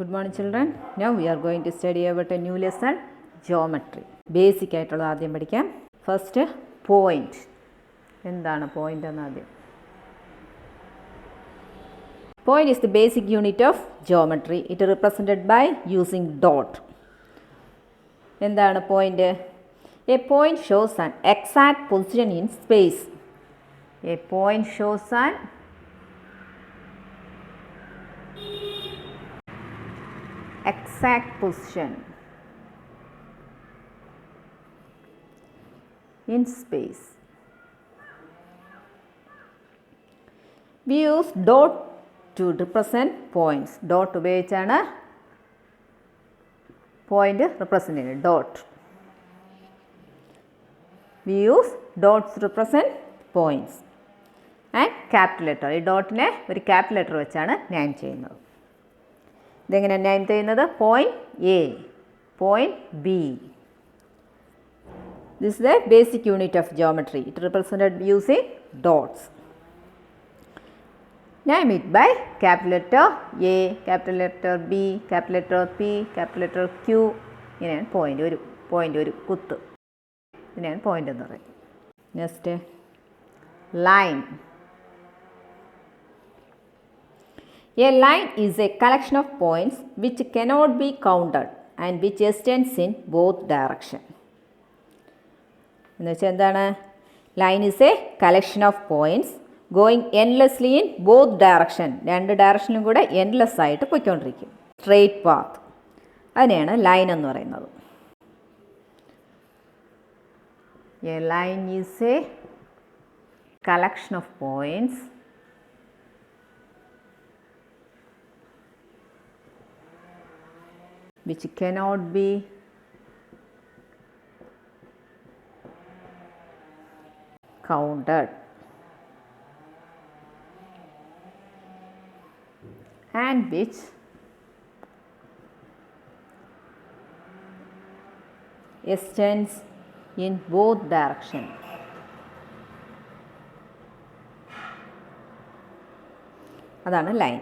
Good morning children. Now we are going to study about a new lesson, geometry. Basic ആയിട്ടുള്ള ആദ്യം പഠിക്കാം. First point. എന്താണ് point എന്ന് ആദ്യം. Point is the basic unit of geometry. It is represented by using dot. എന്താണ് point? A point shows an exact position in space. A point shows an exact position in space. We use dot to represent points. Dot ഉപയോഗിച്ചാണ് point represent ചെയ്യുന്നത്. Dot. We use dots to represent points. And capital letter. ഈ ഡോട്ടിനെ ഒരു capital letter വെച്ചാണ് name ചെയ്യുന്നത്. ഇതെങ്ങനെ name ചെയ്യുന്നത്? Point A, point B. This is the basic unit of geometry. It represented using dots. Name it by capital letter A, capital letter B, capital letter P, capital letter Q. ഇങ്ങനെയാണ് point ഒരു കുത്ത്. ഇതിനെയാണ് point എന്ന് പറയുന്നത്. Next, line. A line is a collection of points which cannot be counted and which extends in both directions. എന്ന് വെച്ചാൽ എന്താണ്? Line is a collection of points going endlessly in both directions. രണ്ട് ഡയറക്ഷനിലും കൂടെ endless ആയിട്ട് പോയിക്കൊണ്ടിരിക്കും. Straight path. അതിനെയാണ് line എന്ന് പറയുന്നത്. A line is a collection of points which cannot be counted and which extends in both directions. അതാണ് line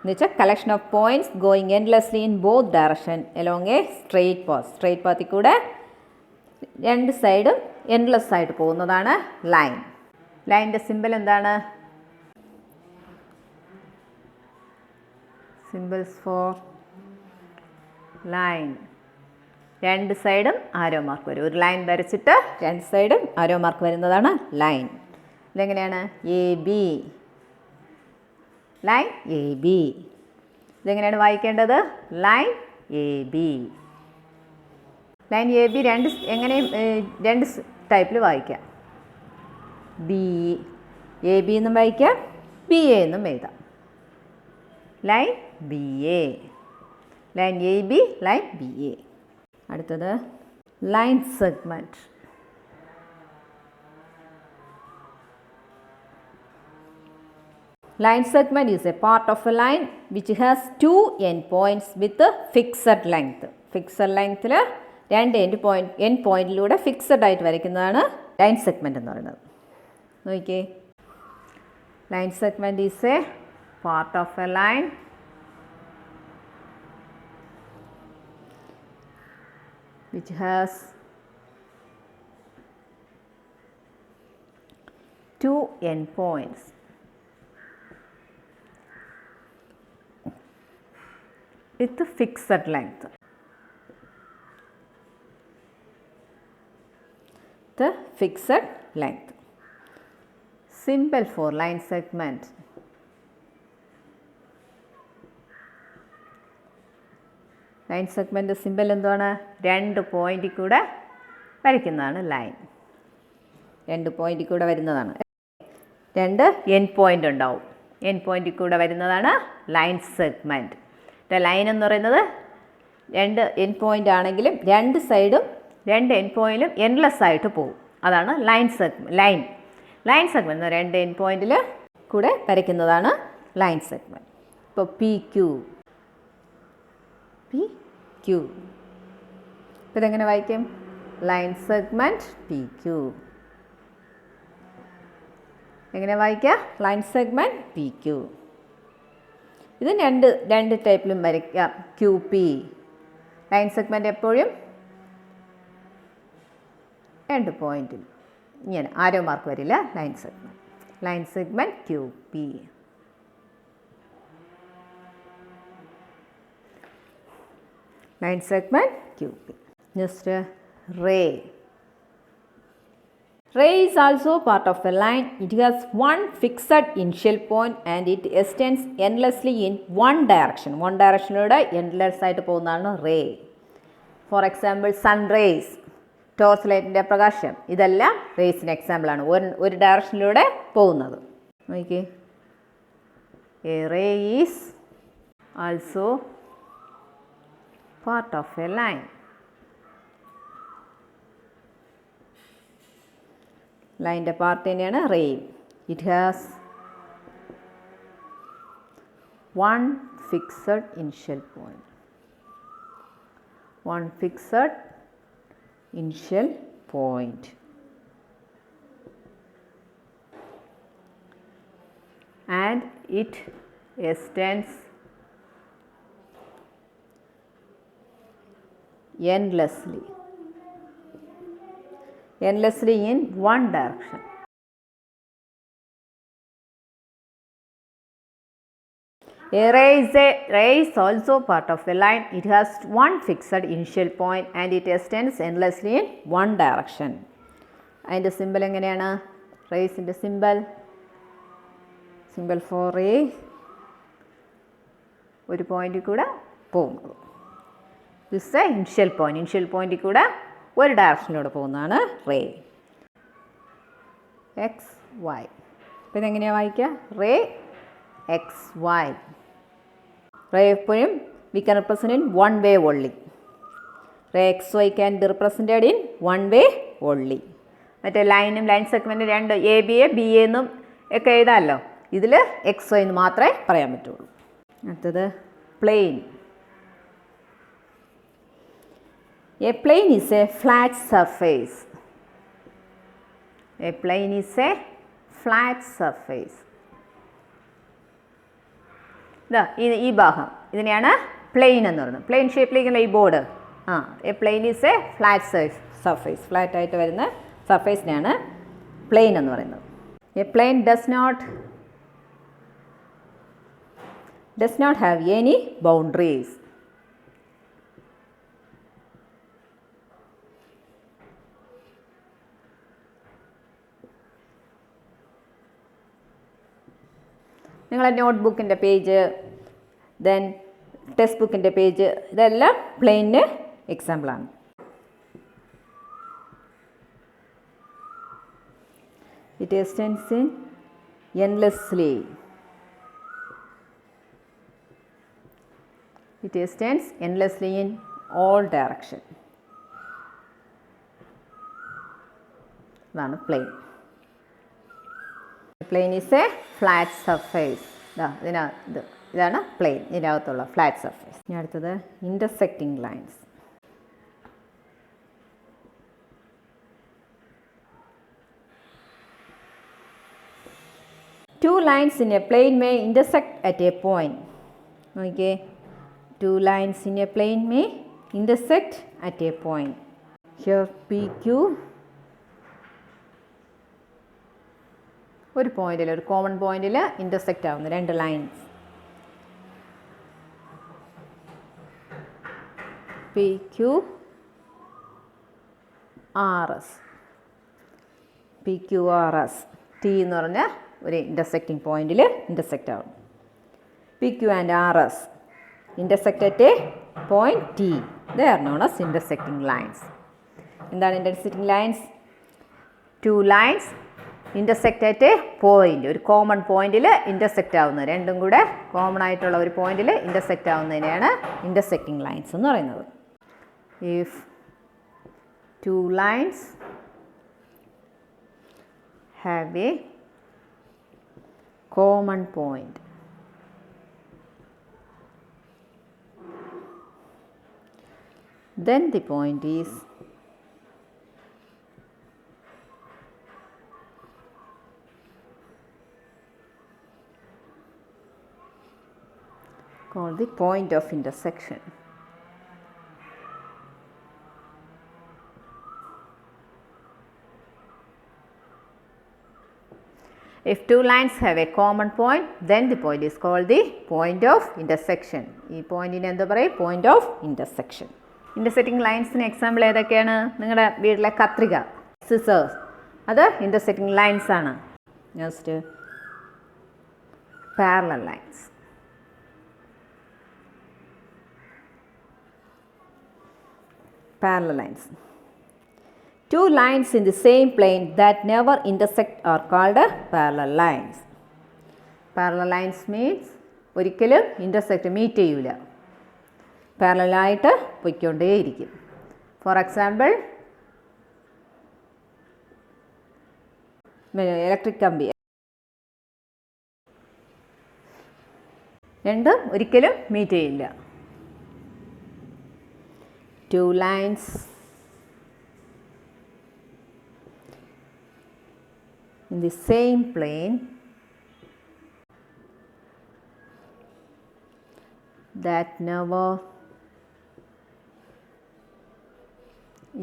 എന്ന് വെച്ചാൽ collection of points going endlessly in both direction along a straight path. Straight പാത്തിൽ കൂടെ രണ്ട് സൈഡും endless ആയിട്ട് പോകുന്നതാണ് line. ലൈനിൻ്റെ സിമ്പിൾ എന്താണ്? Symbols for line. രണ്ട് സൈഡും ആരോ മാർക്ക് വരും. ഒരു ലൈൻ വരച്ചിട്ട് രണ്ട് സൈഡും ആരോ മാർക്ക് വരുന്നതാണ് ലൈൻ. ഇതെങ്ങനെയാണ്? A B, line A B. ഇതെങ്ങനെയാണ് വായിക്കേണ്ടത്? Line A B. Line A B രണ്ട് ടൈപ്പിൽ വായിക്കാം. ബി എ ബി എന്നും വായിക്കാം, ബി എ എന്നും എഴുതാം. Line B A, line A B, line B A. അടുത്തത് line segment. Line segment is a part of a line which has two endpoints with a fixed length. Fixed lengthൽ രണ്ട് end പോയിന്റിലൂടെ fixed ആയിട്ട് വരയ്ക്കുന്നതാണ് line segment എന്ന് പറയുന്നത്. നോക്കിയേ, line segment is A part of a line which has two endpoints with a fixed length. The fixed length. Symbol for line segment. Line segment simple എന്താണ്? രണ്ട് പോയിന്റിൽ കൂടെ വരയ്ക്കുന്നതാണ് ലൈൻ. രണ്ട് പോയിന്റിൽ കൂടെ വരുന്നതാണ്. രണ്ട് എൻഡ് പോയിൻ്റ് ഉണ്ടാവും. എൻഡ് പോയിന്റിൽ കൂടെ വരുന്നതാണ് ലൈൻ സെഗ്മെൻറ്റ്. ലൈൻ എന്ന് പറയുന്നത് രണ്ട് എൻഡ് പോയിൻ്റ് ആണെങ്കിലും രണ്ട് സൈഡും രണ്ട് എൻഡ് പോയിന്റിലും എൻഡ്ലെസ് ആയിട്ട് പോകും. അതാണ് ലൈൻ സെഗ്മെൻറ്റ്. രണ്ട് എൻഡ് പോയിന്റിൽ കൂടെ വരയ്ക്കുന്നതാണ് ലൈൻ സെഗ്മെൻറ്റ്. ഇപ്പോൾ പി ക്യൂ, ഇപ്പോൾ ഇതെങ്ങനെ വായിക്കും? Line segment P Q. എങ്ങനെ വായിക്കുക? Line segment P Q. ഇത് രണ്ട് ടൈപ്പിലും വരയ്ക്കാം. ക്യു പി ലൈൻ സെഗ്മെൻറ്റ് എപ്പോഴും 2 പോയിൻറ്റിൽ ഇങ്ങനെ ആരോ മാർക്ക് വരില്ല. Line segment Q P. Line segment Q P. Next ray. Ray is also part of a line. It has one fixed initial point and it extends endlessly in one direction. One directionലൂടെ endless ആയിട്ട് പോകുന്നതാണ് ray. For example sun rays, torch ലൈറ്റിൻ്റെ പ്രകാശം, ഇതെല്ലാം റേസിന് എക്സാമ്പിളാണ്. ഒരു ഡയറക്ഷനിലൂടെ പോകുന്നത്. നോക്കിക്കേ, a ray is also part of a line. ലൈൻ്റെ പാർട്ട് തന്നെയാണ് ray. It has one fixed initial point. And it extends endlessly in one direction. A ray is also part of a line. It has one fixed initial point and it extends endlessly in one direction. അതിൻ്റെ simple എങ്ങനെയാണ്? റേസിൻ്റെ simple four ray, ഒരു പോയിന്റിൽ കൂടെ പോകുന്നത്. This initial പോയിന്റിൽ കൂടെ ഒരു ഡയറക്ഷനിലൂടെ പോകുന്നതാണ് റേ. X Y. അപ്പോൾ ഇതെങ്ങനെയാണ് വായിക്കുക? Ray X Y. റേ എപ്പോഴും we can represent in one way only. Ray X Y can be represented in one way only. മറ്റേ ലൈനും ലൈൻ സെഗ്മെൻറ്റും രണ്ട് എ ബി എ ബി എന്നും ഒക്കെ എഴുതാമല്ലോ. ഇതിൽ എക്സ് വൈ എന്ന് മാത്രമേ പറയാൻ പറ്റുള്ളൂ. അടുത്തത് plain. A plane is a flat surface. ഈ ഭാഗം ഇതിനെയാണ് പ്ലെയിൻ എന്ന് പറയുന്നത്. പ്ലെയിൻ ഷേപ്പിലേക്കുള്ള ഈ board. A plane is a flat surface. Flat ആയിട്ട് വരുന്ന സർഫേസിനെയാണ് പ്ലെയിൻ എന്ന് പറയുന്നത്. A plane does not have any boundaries. നിങ്ങളെ നോട്ട്ബുക്കിൻ്റെ പേജ്, ദെൻ ടെക്സ്റ്റ് ബുക്കിൻ്റെ പേജ്, ഇതെല്ലാം പ്ലെയിനിന് എക്സാമ്പിളാണ്. It extends in endlessly. It extends endlessly in all direction. ഇതാണ് plane. Plane is a flat surface. ഇതാണ് പ്ലെയിൻ, ഇതിനകത്തുള്ള ഫ്ലാറ്റ് സർഫേസ്. ഇനി അടുത്തത് intersecting lines. Two lines in a plane may intersect at a point. Okay, two lines in a plane may intersect at a point. Here PQ ഒരു പോയിന്റിൽ, ഒരു common പോയിന്റിൽ intersect ആവുന്ന രണ്ട് ലൈൻസ്. PQRS T എന്ന് പറഞ്ഞ ഒരു ഇൻ്റർസെക്റ്റിംഗ് പോയിന്റിൽ ഇൻ്റർസെക്റ്റ് ആവും. PQ and RS intersect at a point T. They are known as intersecting lines. എന്താണ് intersecting lines? Two lines intersect at a point. ഒരു കോമൺ പോയിന്റിൽ ഇൻ്റർസെക്റ്റ് ആവുന്നത്, രണ്ടും കൂടെ കോമൺ ആയിട്ടുള്ള ഒരു പോയിന്റിൽ ഇൻ്റർസെക്റ്റ് ആവുന്നതിനെയാണ് intersecting lines എന്ന് പറയുന്നത്. If two lines have a common point, then the point is of the point of intersection. If two lines have a common point, then the point is called the point of intersection. ഈ പോയിന്റിനെ എന്താ പറയുക? Point of intersection. Intersecting ലൈൻസിന് example ഏതൊക്കെയാണ്? നിങ്ങളുടെ വീട്ടിലെ കത്രിക, scissors, അത് ഇൻ്റർസെക്റ്റിംഗ് ലൈൻസ് ആണ്. Next parallel lines. Parallel lines. Two lines in the same plane that never intersect are called parallel lines. Parallel lines means ഒരിക്കലും ഇൻ്റർസെക്റ്റ് മീറ്റ് ചെയ്യൂല, പാരലലായിട്ട് പൊയ്ക്കൊണ്ടേയിരിക്കും. For example electric കമ്പി, രണ്ടും ഒരിക്കലും മീറ്റ് ചെയ്യില്ല. Two lines in the same plane that never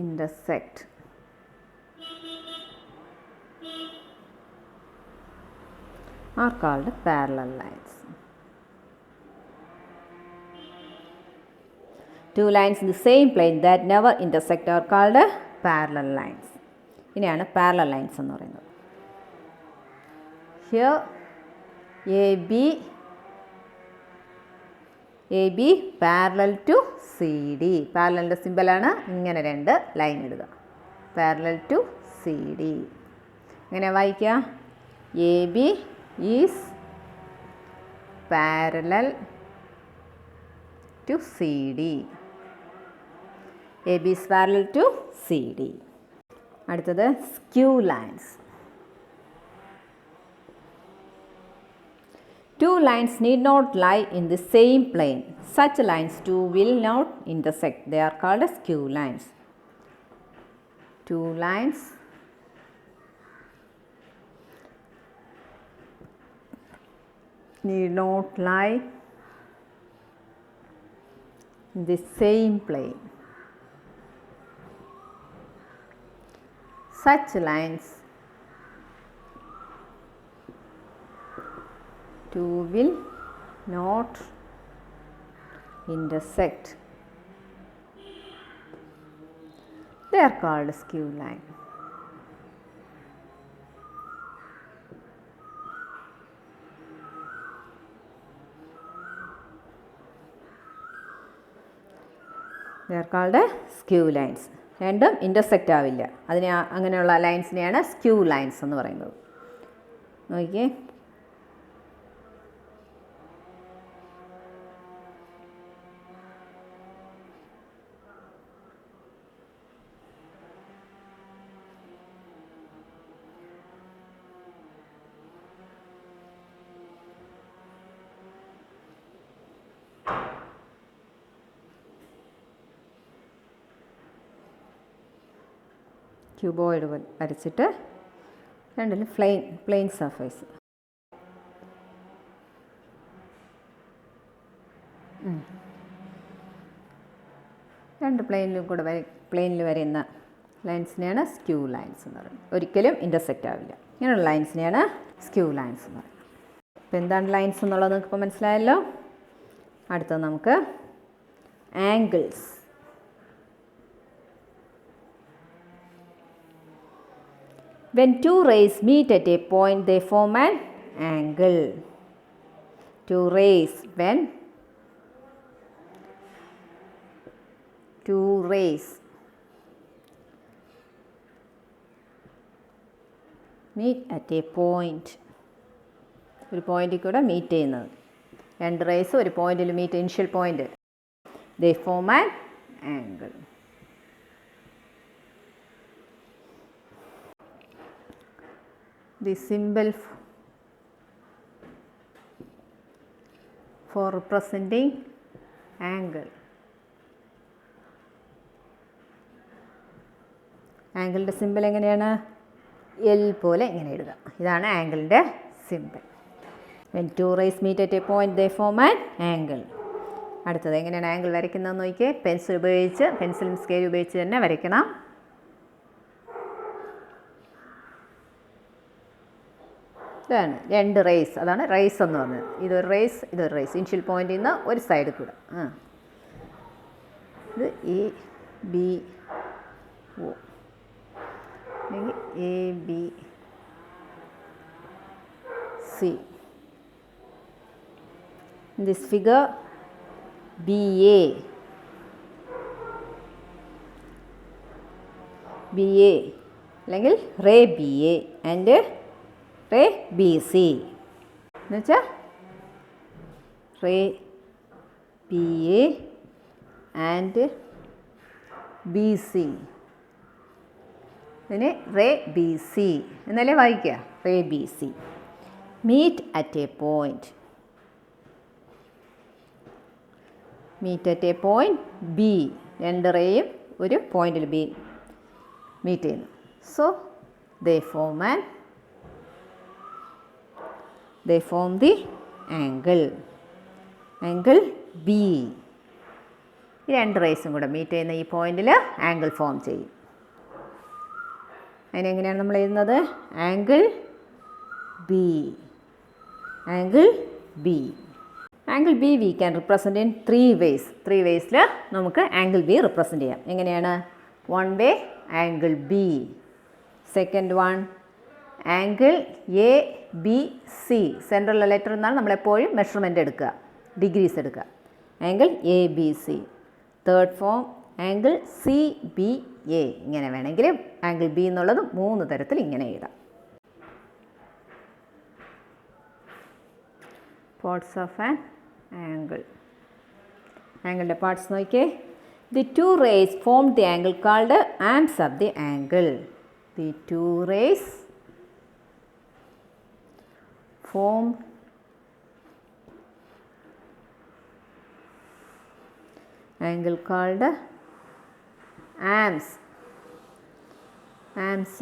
intersect are called parallel lines. Two lines in the same plane that never intersect are called parallel lines. ഇനിയാണ് parallel lines എന്ന് പറയുന്നത്. Here AB parallel to CD. പാരലലിൻ്റെ സിമ്പലാണ് ഇങ്ങനെ രണ്ട് line ഇടുക. Parallel to CD. എങ്ങനെ വായിക്കുക? AB is parallel to CD. AB is parallel to CD. അടുത്തത് skew lines. Two lines need not lie in the same plane. Such lines too will not intersect. They are called skew lines. Two lines need not lie in the same plane. Such lines too will not intersect. They are called skew line. They are called skew lines. രണ്ടും intersect ആവില്ല. അതിനെ അങ്ങനെയുള്ള ലൈൻസിനെയാണ് skew lines എന്ന് പറയുന്നത്. നോക്കിയേ, cuboid വരച്ചിട്ട് രണ്ടിലും plain surface. രണ്ട് പ്ലെയിനിൽ വരുന്ന ലൈൻസിനെയാണ് സ്ക്യൂ ലൈൻസ് എന്ന് പറയുന്നത്. ഒരിക്കലും ഇൻ്റർസെക്റ്റ് ആവില്ല. ഇങ്ങനെയുള്ള ലൈൻസിനെയാണ് സ്ക്യൂ ലൈൻസ് എന്ന് പറയുന്നത്. അപ്പോൾ എന്താണ് ലൈൻസ് എന്നുള്ളത് നിങ്ങൾക്ക് ഇപ്പോൾ മനസ്സിലായല്ലോ. അടുത്തത് നമുക്ക് angles. When two rays meet at a point, they form an angle. Two rays, when two rays meet at a point, ഒരു പോയിന്റിൽ കൂടെ മീറ്റ് ചെയ്യുന്നത്, രണ്ട് റേസ് ഒരു പോയിന്റിൽ meet, initial point, they form an angle. The symbol for representing angle. ആംഗിളിൻ്റെ simple എങ്ങനെയാണ്? L പോലെ ഇങ്ങനെ എഴുതുക. ഇതാണ് ആംഗിളിൻ്റെ simple. When two rays meet at a point, they form an angle. അടുത്തത് എങ്ങനെയാണ് ആംഗിൾ വരയ്ക്കുന്നതെന്ന് നോക്കിയേ. പെൻസിലും സ്കെയിൽ ഉപയോഗിച്ച് തന്നെ വരയ്ക്കണം. ഇതാണ് 2 റേസ്, അതാണ് റേസ് എന്ന് പറഞ്ഞത്. ഇതൊരു റേസ്. ഇനിഷ്യൽ പോയിന്റിൽ നിന്ന് ഒരു സൈഡിൽ കൂടെ. ഇത് എ ബി ഒ അല്ലെങ്കിൽ A B C. In this figure, BA അല്ലെങ്കിൽ ray B A and ray B C എന്നുവെച്ചാൽ ray B A and B C. ഇതിന് റേ ബി സി എന്നല്ലേ വായിക്കുക. Ray B C meet at a point. B. 2 റേയും ഒരു പോയിന്റിൽ B മീറ്റ് ചെയ്യുന്നു. So they form the angle B. ഈ 2 റേസും കൂടെ മീറ്റ് ചെയ്യുന്ന ഈ പോയിന്റിൽ ആംഗിൾ ഫോം ചെയ്യും. അതിനെങ്ങനെയാണ് നമ്മൾ എഴുതുന്നത്? Angle B. Angle B we can represent in 3 ways. 3 waysൽ നമുക്ക് ആംഗിൾ ബി റിപ്രസെൻറ്റ് ചെയ്യാം. എങ്ങനെയാണ്? 1 way angle B. Second one angle A B C. Central letter എന്നാണ് നമ്മളെപ്പോഴും മെഷർമെൻ്റ് എടുക്കുക, ഡിഗ്രീസ് എടുക്കുക. Angle A B C. Third form angle C B A. ഇങ്ങനെ വേണമെങ്കിൽ ആംഗിൾ ബി എന്നുള്ളത് 3 തരത്തിൽ ഇങ്ങനെ എഴുതാം. Parts of an angle. ആംഗിളിൻ്റെ പാർട്സ് നോക്കിയേ. The 2 rays formed the angle called arms of the angle. The 2 rays formed angle called arms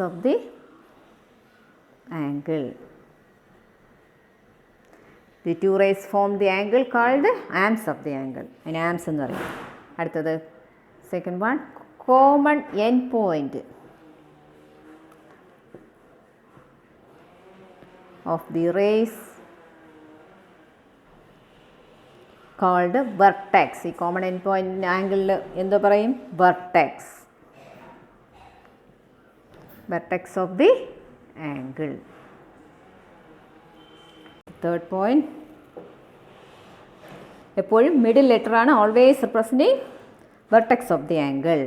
of the angle. The 2 rays form the angle called arms of the angle. അതിന് arms എന്ന് പറയും. അടുത്തത് second one common end point of the rays called vertex. ഈ common end point ആംഗിളിൽ എന്തോ പറയും? vertex of the angle. Third point എപ്പോഴും middle letter ആണ് always representing vertex of the angle.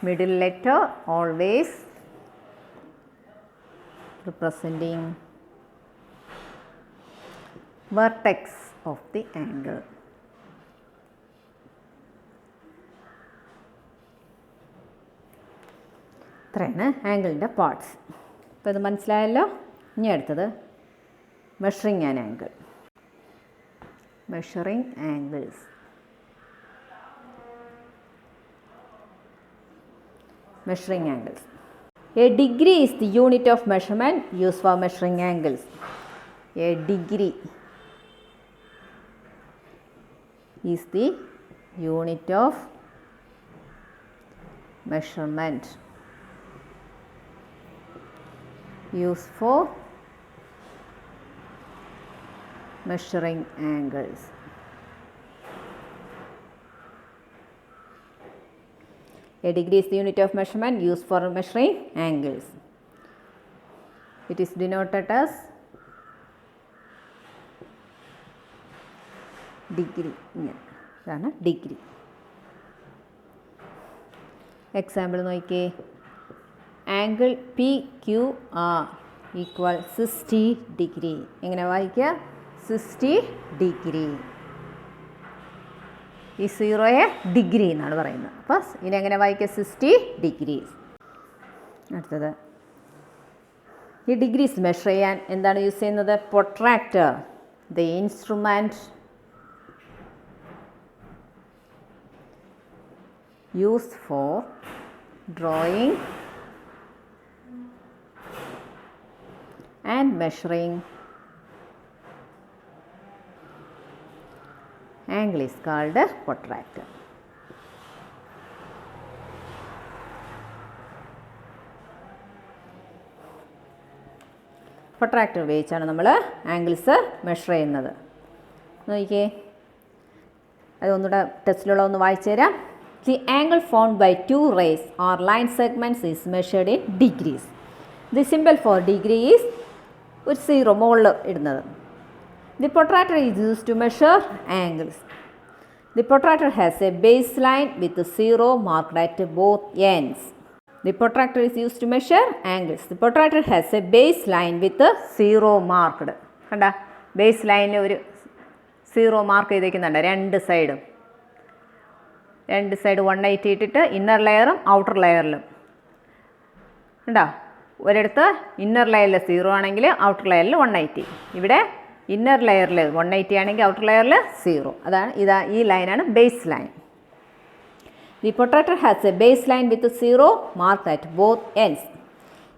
middle letter always representing vertex of the angle. ഇത്രയാണ് ആംഗിളിൻ്റെ parts. ഇപ്പോൾ ഇത് മനസ്സിലായല്ലോ. ഇനി അടുത്തത് measuring an angle. Measuring angles. Measuring angles. A degree is the unit of measurement used for measuring angles. A degree is the unit of measurement used for measuring angles. A degree is the unit of measurement used for measuring angles. It is denoted as degree. ഇതാണ് degree. Example നോക്കിയേ. Angle P Q R equal 60 degree. എങ്ങനെ വായിക്കുക? 60 degree. ഈ 0യെ degree എന്നാണ് പറയുന്നത്. അപ്പോൾ ഇതിനെങ്ങനെ വായിക്കുക? 60 degrees. അടുത്തത് ഈ ഡിഗ്രീസ് മെഷർ ചെയ്യാൻ എന്താണ് യൂസ് ചെയ്യുന്നത്? Protractor. The instrument used for drawing and measuring angle is called protractor. Protractor ഉപയോഗിച്ചാണ് നമ്മൾ ആംഗിൾസ് മെഷർ ചെയ്യുന്നത്. നോക്കിക്കേ, അതൊന്നുകൂടെ ടെസ്റ്റിലുള്ള ഒന്ന് വായിച്ചു തരാം. The angle formed by two rays or line segments is measured in degrees. The simple for degree is ഒരു 0 മുകളിൽ ഇടുന്നത്. The protractor is used to measure angles. The protractor has a base line with 0 marked at both ends. The protractor is used to measure angles. The protractor has a baseline with a 0 marked. കണ്ട, base ലൈനിൽ ഒരു 0 mark ചെയ്തേക്കുന്നുണ്ട്. രണ്ട് side 180 ഇട്ടിട്ട് inner ലെയറും outer ലെയറിലും. കണ്ടോ, ഒരിടത്ത് inner ലെയറിൽ 0 ആണെങ്കിൽ ഔട്ടർ ലെയറിൽ 180. ഇവിടെ ഇന്നർ ലെയറിൽ 180 ആണെങ്കിൽ ഔട്ടർ ലെയറിൽ 0. അതാണ് ഈ ലൈനാണ് base line. The protractor has a baseline with a 0 marked at both ends.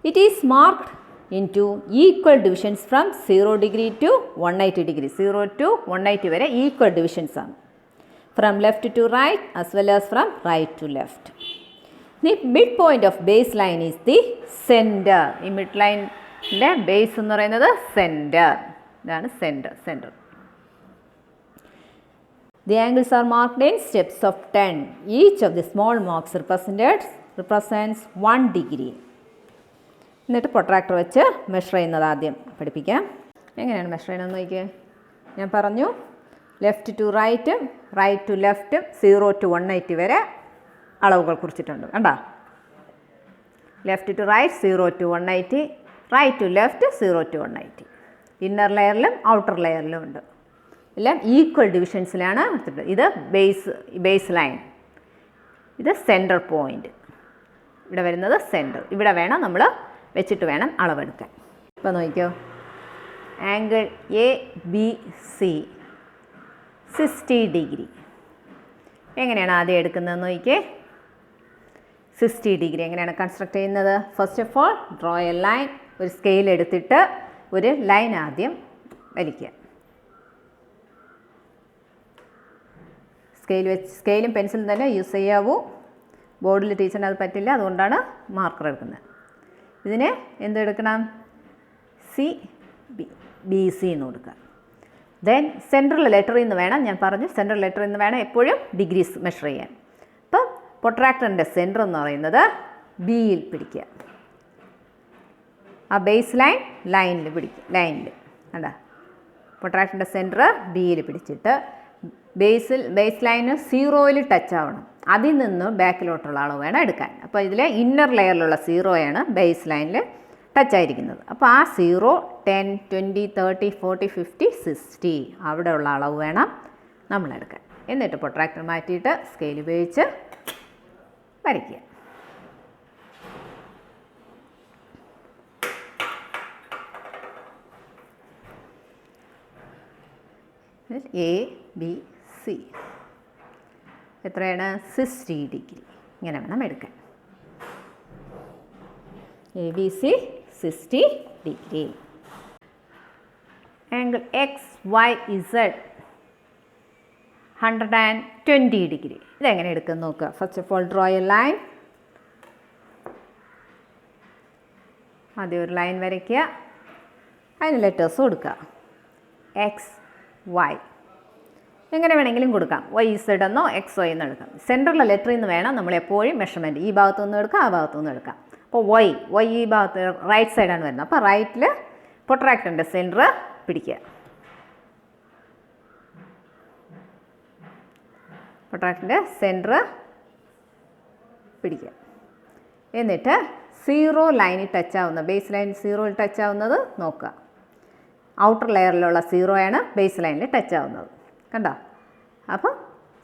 It is marked into equal divisions from 0 degree to 180 degree. 0 to 180 വരെ equal divisions ആണ്. From left to right as well as from right to left. The midpoint of baseline is the center. ഈ midline-ന്റെ base എന്ന് പറയുന്നത് center. ഇതാണ് center. The angles are marked in steps of 10. Each of the small marks represents 1 degree. എന്നിട്ട് protractor വെച്ച് measure ചെയ്യുന്നത് ആദ്യം പഠിപ്പിക്കാം. എങ്ങനെയാണ് മെഷർ ചെയ്യുന്നതെന്ന് നോക്കിയേ. ഞാൻ പറഞ്ഞു ലെഫ്റ്റ് ടു റൈറ്റും റൈറ്റ് ടു ലെഫ്റ്റും 0 to 180 വരെ അളവുകൾ കുറിച്ചിട്ടുണ്ട്. കണ്ടോ, left to right 0 to 180, right to left 0 to 180. Inner ലെയറിലും ഔട്ടർ ലെയറിലും ഉണ്ട്. എല്ലാം ഈക്വൽ ഡിവിഷൻസിലാണ് എടുത്തിട്ടുള്ളത്. ഇത് ബേസ് ലൈൻ, ഇത് സെൻറ്റർ പോയിൻ്റ്. ഇവിടെ വരുന്നത് സെൻറ്റർ. ഇവിടെ വേണം നമ്മൾ വെച്ചിട്ട് വേണം അളവെടുക്കാൻ. ഇപ്പോൾ നോക്കിക്കോ, angle A B C 60 degree. എങ്ങനെയാണ് ആദ്യം എടുക്കുന്നതെന്ന് നോക്കിക്കേ. 60 ഡിഗ്രി എങ്ങനെയാണ് കൺസ്ട്രക്ട് ചെയ്യുന്നത്? First of all draw a line. ഒരു സ്കെയിൽ എടുത്തിട്ട് ഒരു ലൈൻ ആദ്യം വലിക്കുക. സ്കെയിലും പെൻസിലും തന്നെ യൂസ് ചെയ്യാവൂ. ബോർഡിൽ ടീച്ചറിന് അത് പറ്റില്ല, അതുകൊണ്ടാണ് മാർക്കർ എടുക്കുന്നത്. ഇതിന് എന്തെടുക്കണം? ബി സി എന്ന് കൊടുക്കുക. ദെൻ സെൻട്രൽ ലെറ്ററിൽ നിന്ന് വേണം, ഞാൻ പറഞ്ഞു സെൻട്രൽ ലെറ്ററിൽ നിന്ന് വേണം എപ്പോഴും ഡിഗ്രീസ് മെഷർ ചെയ്യാൻ. അപ്പം പ്രൊട്രാക്ടറിൻ്റെ സെൻറ്റർ എന്ന് പറയുന്നത് ബിയിൽ പിടിക്കുക. ആ ബേസ് ലൈനിൽ പിടിക്കുക. കണ്ടോ, പ്രൊട്രാക്ടറിൻ്റെ സെൻറ്റർ ബിയിൽ പിടിച്ചിട്ട് ബേസ് ലൈന് 0-ൽ ടച്ച് ആവണം. അതിൽ നിന്ന് ബാക്കിലോട്ടുള്ള അളവ് വേണം എടുക്കാൻ. അപ്പോൾ ഇതിൽ ഇന്നർ ലെയറിലുള്ള 0 ബേസ് ലൈനിൽ ടച്ച് ആയിരിക്കുന്നത്. അപ്പോൾ ആ 0, 10, 20, 30, 40, 50, 60 അവിടെയുള്ള അളവ് വേണം നമ്മളെടുക്കാൻ. എന്നിട്ട് പ്രൊട്രാക്ടർ മാറ്റിയിട്ട് സ്കെയിൽ ഉപയോഗിച്ച് വരയ്ക്കുക. എ ബി സി എത്രയാണ്? 60 ഡിഗ്രി. ഇങ്ങനെ വേണം എടുക്കാൻ. A B C 60 degree. Angle X Y Z 120 degree. ഇതെങ്ങനെ എടുക്കും നോക്കുക. First of all draw a line. ആദ്യം ഒരു ലൈൻ വരയ്ക്കുക, അതിന് ലെറ്റേഴ്സ് കൊടുക്കുക. എക്സ് വൈ എങ്ങനെ വേണമെങ്കിലും കൊടുക്കാം. വൈ ഇസഡ് എന്നോ എക്സ് വൈ എന്ന് എടുക്കാം. സെൻറ്ററിലെ ലെറ്ററിൽ നിന്ന് വേണം നമ്മൾ എപ്പോഴും മെഷർമെൻറ്റ്. ഈ ഭാഗത്തു നിന്ന് എടുക്കാം, ആ ഭാഗത്തു നിന്ന് എടുക്കാം. അപ്പോൾ വൈ ഈ ഭാഗത്ത് റൈറ്റ് സൈഡാണ് വരുന്നത്. അപ്പോൾ റൈറ്റിൽ പ്രൊട്രാക്ടറിൻ്റെ സെൻറ്റർ പിടിക്കുക. പ്രൊട്രാക്ടറിൻ്റെ സെൻറ്റർ പിടിക്കുക. എന്നിട്ട് 0 ലൈനിൽ ടച്ച് ആവുന്ന, ബേസ് ലൈൻ 0-ൽ ടച്ച് ആവുന്നത് നോക്കുക. ഔട്ടർ ലെയറിലുള്ള 0 ബേസ് ലൈനിൽ ടച്ച് ആവുന്നത്. കണ്ടോ? അപ്പോൾ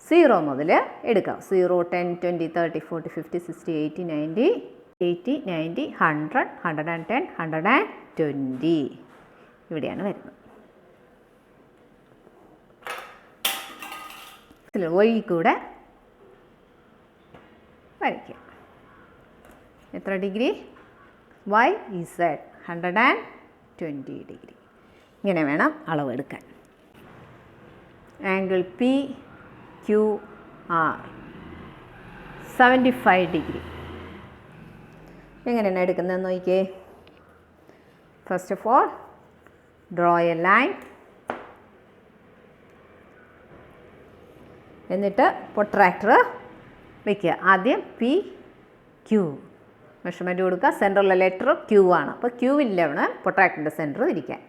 0 മുതൽ എടുക്കാം. 0, 10, 20, 30, 40, 50, 60, 80, 90, 100, 110, 120 ഇവിടെയാണ് വരുന്നത്. വഴി കൂടെ വരയ്ക്കുക. എത്ര ഡിഗ്രി? Y Z 120 20 degree. ഇങ്ങനെ വേണം അളവെടുക്കാൻ. Angle P Q R 75 degree. എങ്ങനെയാണ് എടുക്കുന്നതെന്ന് നോക്കിയേ. First of all draw a line. എന്നിട്ട് പ്രൊട്രാക്ടർ വയ്ക്കുക. ആദ്യം പി ക്യു മെഷർമെൻറ്റ് കൊടുക്കുക. സെൻറ്ററിലെ ലെറ്റർ ക്യൂ ആണ്. അപ്പോൾ ക്യൂവിലാണ് പ്രൊട്രാക്ടറിൻ്റെ സെൻറ്റർ ഇരിക്കാൻ.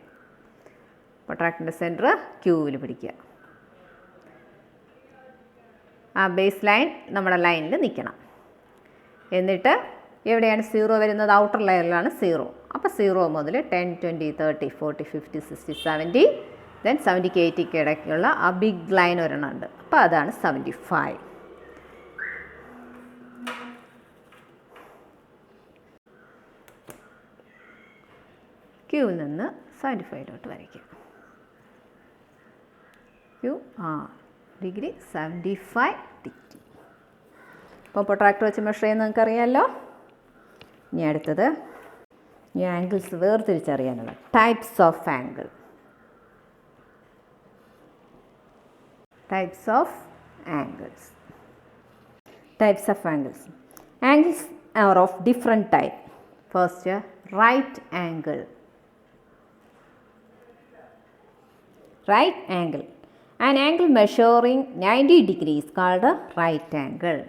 പ്രൊട്രാക്ടറിൻ്റെ സെൻറ്റർ ക്യൂവിൽ പിടിക്കുക. ആ ബേസ് ലൈൻ നമ്മുടെ ലൈനിൽ നിൽക്കണം. എന്നിട്ട് എവിടെയാണ് 0 വരുന്നത്? ഔട്ടർ ലെയറിലാണ് 0. അപ്പോൾ 0 മുതൽ 10, 20, 30, 40, 50, 60, 70, ദെൻ 70, 80 ഇടയ്ക്കുള്ള ആ ബിഗ് ലൈൻ ഒരെണ്ണം ഉണ്ട്. അപ്പോൾ അതാണ് 75. ക്യൂവിൽ നിന്ന് 75 വരയ്ക്കുക. Q R degree 75 degree. അപ്പോൾ പ്രൊട്രാക്ടർ വെച്ച് മെഷർ ചെയ്യുന്നത് നിങ്ങൾക്കറിയാമല്ലോ. ഇനി അടുത്തത് ഈ ആംഗിൾസ് വേർതിരിച്ചറിയാനുള്ള types of angle. Types of angles. Types of angles. Angles are of different type. First, right angle. Right angle. An angle measuring 90 degrees called a right angle.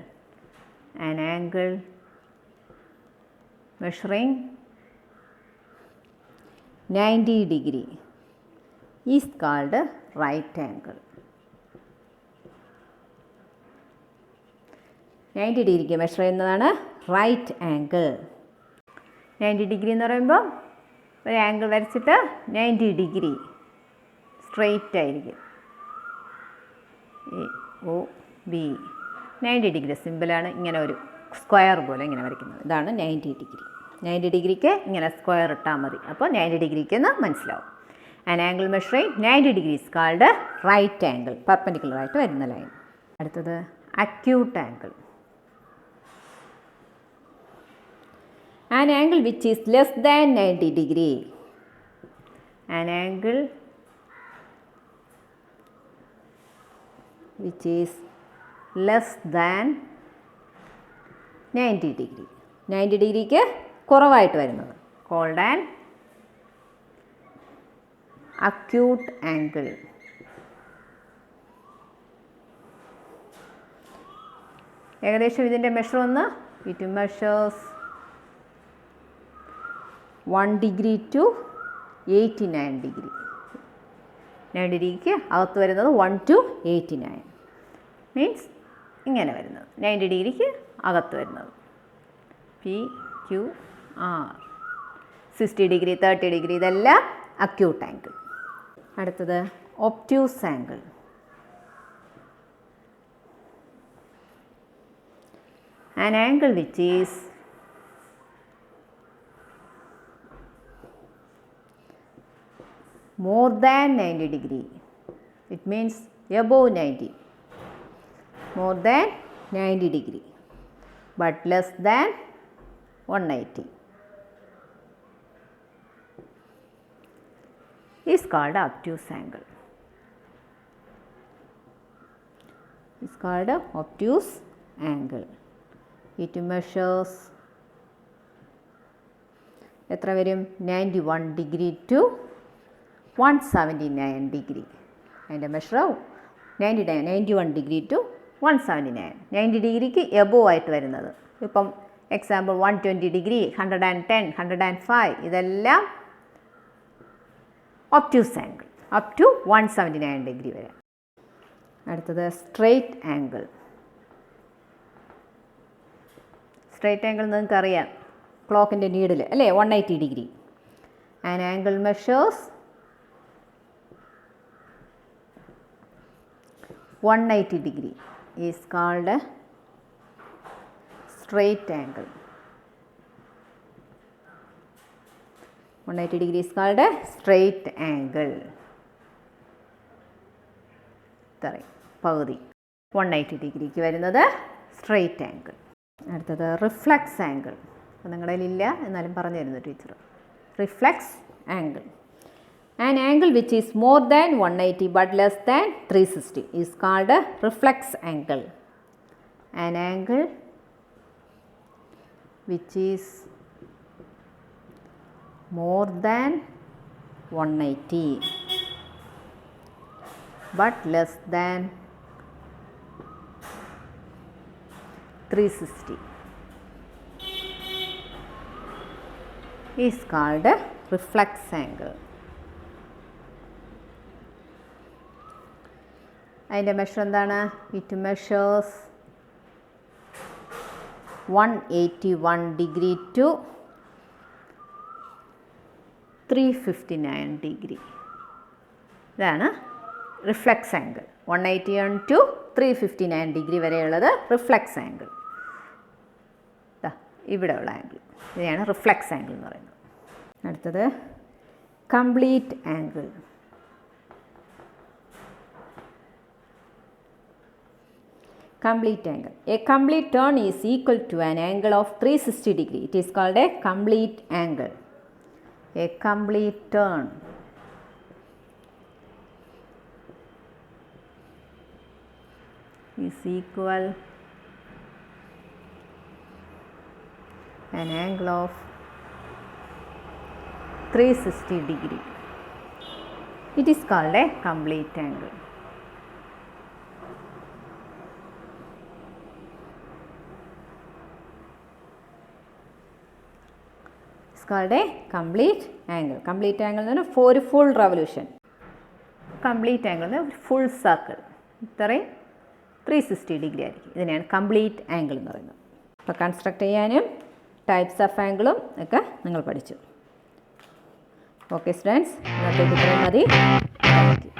An angle measuring 90 degree is called a right angle. 90 ഡിഗ്രിക്ക് measure ചെയ്യുന്നതാണ് right angle. 90 degree എന്ന് പറയുമ്പോൾ ഒരു angle വരച്ചിട്ട് 90 degree straight ആയിരിക്കും. O B 90 degree സിമ്പിളാണ്. ഇങ്ങനെ ഒരു സ്ക്വയർ പോലെ ഇങ്ങനെ വരയ്ക്കുന്നത്. ഇതാണ് 90 ഡിഗ്രി. 90 ഡിഗ്രിക്ക് ഇങ്ങനെ സ്ക്വയർ ഇട്ടാൽ മതി. അപ്പോൾ 90 ഡിഗ്രിക്ക് എന്ന് മനസ്സിലാവും. ആൻ angle measuring 90 degrees called right angle. പെർപെൻഡിക്കുലറായിട്ട് വരുന്ന ലൈൻ. അടുത്തത് acute angle. An angle which is less than 90 degree. An angle which is less than 90 degree. 90 ഡിഗ്രിക്ക് കുറവായിട്ട് വരുന്നത് called an acute angle. ഏകദേശം ഇതിൻ്റെ മെഷർ ഒന്ന് it measures 1 degree to 89 degree. 90 ഡിഗ്രിക്ക് അകത്ത് വരുന്നത് 1 to 89 മീൻസ് ഇങ്ങനെ വരുന്നത് 90 ഡിഗ്രിക്ക് അകത്ത് വരുന്നത് P Q R. 60 degree 30 degree ഇതെല്ലാം അക്യൂട്ട് ആംഗിൾ. അടുത്തത് obtuse angle. An angle which is more than 90 degree. It means above 90. More than 90 degree but less than 180 is called obtuse angle. It's called obtuse angle. It measures എത്ര വരും? 91 degree to 179 degree. അതിൻ്റെ measure 91 degree to 179. 90 ഡിഗ്രിക്ക് above ആയിട്ട് വരുന്നത്. ഇപ്പം example 120 degree, 110, 105 ഇതെല്ലാം obtuse angle up to 179 degree വരെ. അടുത്തത് സ്ട്രെയിറ്റ് ആംഗിൾ. സ്ട്രെയിറ്റ് ആംഗിൾ നിങ്ങൾക്കറിയാം, ക്ലോക്കിൻ്റെ നീഡിൽ അല്ലേ, 180 degree. An angle measures 180 degree is called a straight angle. 180 degree is called a straight angle. പകുതി 180 ഡിഗ്രിക്ക് വരുന്നത് സ്ട്രെയിറ്റ് ആംഗിൾ. അടുത്തത് റിഫ്ലക്സ് ആംഗിൾ. അപ്പോൾ നിങ്ങളുടെ കയ്യിലില്ല എന്നാലും പറഞ്ഞു തരുന്നു teacher. Reflex angle. An angle which is more than 180 but less than 360 is called a reflex angle. An angle which is more than 180 but less than 360 is called a reflex angle. അതിൻ്റെ measure എന്താണ്? It measures 181 degree to 359 degree. ഇതാണ് reflex angle. 181 to 359 degree വരെയുള്ളത് reflex angle. ഇവിടെയുള്ള angle ഇതിനെയാണ് reflex angle എന്ന് പറയുന്നത്. അടുത്തത് complete angle. Complete angle. A complete turn is equal to an angle of 360 degree. It is called a complete angle. A complete turn is equal an angle of 360 degree. It is called a complete angle. Called a complete angle. Complete angle എന്ന് പറഞ്ഞാൽ ഒരു full revolution. Complete angle എന്ന് പറഞ്ഞാൽ full circle ഇത്രയും 360 degree ആയിരിക്കും. ഇതിനെയാണ് complete angle എന്ന് പറയുന്നത്. അപ്പോൾ കൺസ്ട്രക്ട് ചെയ്യാനും ടൈപ്സ് ഓഫ് ആംഗിളും ഒക്കെ നിങ്ങൾ പഠിച്ചു. ഓക്കെ സ്റ്റുഡൻസ്, ഇന്നത്തേക്ക് ഇത്രയും മതി. Thank you.